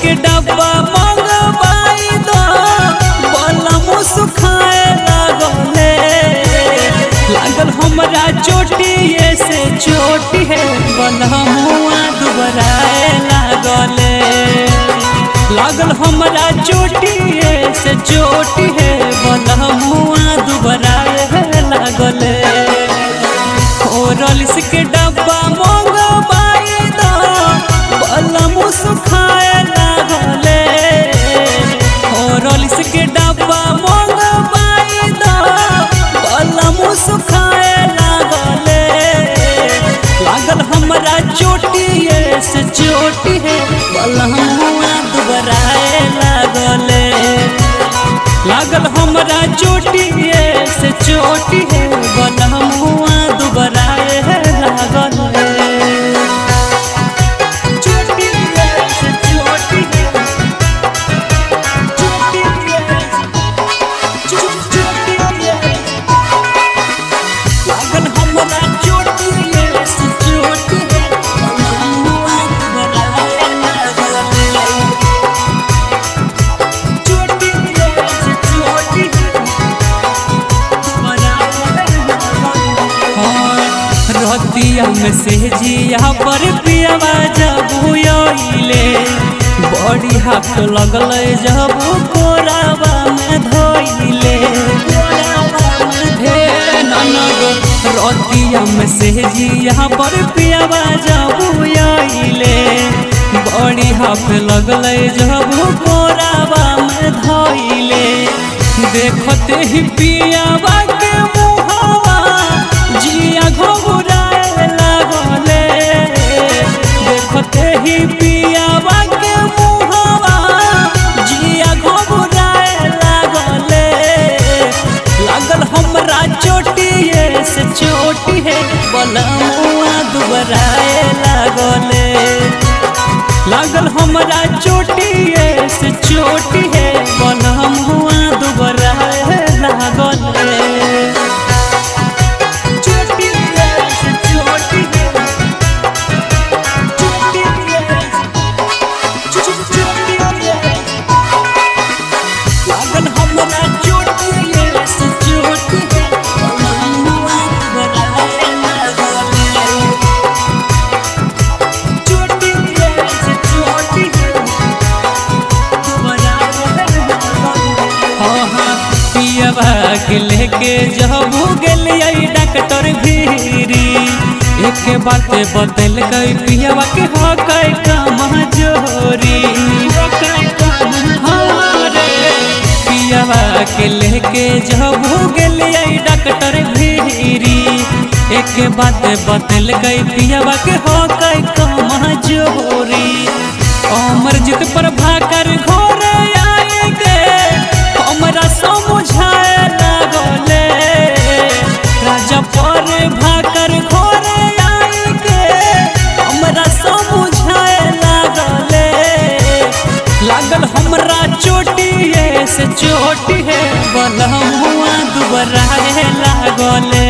के डब्बा मंगवाई दो बलम सुखाए लागले। लागल हमरा चोटिए से चोटी है बलमुआ दुबराए लागले। लागल हमरा चोटिए से चोटी है बलमुआ दुबराए लागले। ओरलिस के डब्बा मंगवाई दो बलम सुखाए लागले। ओरलिस के डब्बा मंगवाई दो बलम सुखाए लागले। लागल हमरा चोटिए से चोटी है बलमुआ दुबराए लागले। लागल हमरा चोटिए से चोटी है बलमुआ दुबराए लागले। रतिया में से जिया पर पियावा जब आइले। बड़ी हाथ लगल जब कोरावा में धोइले। हे ननद रतिया में से जिया पर पियावा जब आइले। बड़ी हाथ लगल जब कोरावा में धोइले। देखते ही पियावा के मुहावा जिया घबराए लागले। देखते ही पियावा के मुहावा जिया घबराए लागले। लागल हमरा चोटिए से चोटी है बलमुआ दुबराए लागले। लागल हमरा चोटिए से चोटी है बलमुआ दुबराए लागले। के लेके जब गेलिए डॉक्टर भीरी। एक बात बतल गई पियावा के हो गई कमजोरी। पियावा के लेके जब गेलिए डॉक्टर भीरी। एक बात बतल गई पियावा के हो गई कमजोरी। अमरजीत पर भाकर घरे आए गे हमरा समझाए लागले। राजा पर भाकर घरे आए गे हमरा समझाए लागले। लागल हमरा चोटिए से चोटी है बलमुआ दुबराए लागले।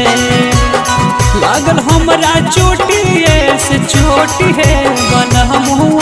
लागल हमरा चोटिए से चोटी है बलमुआ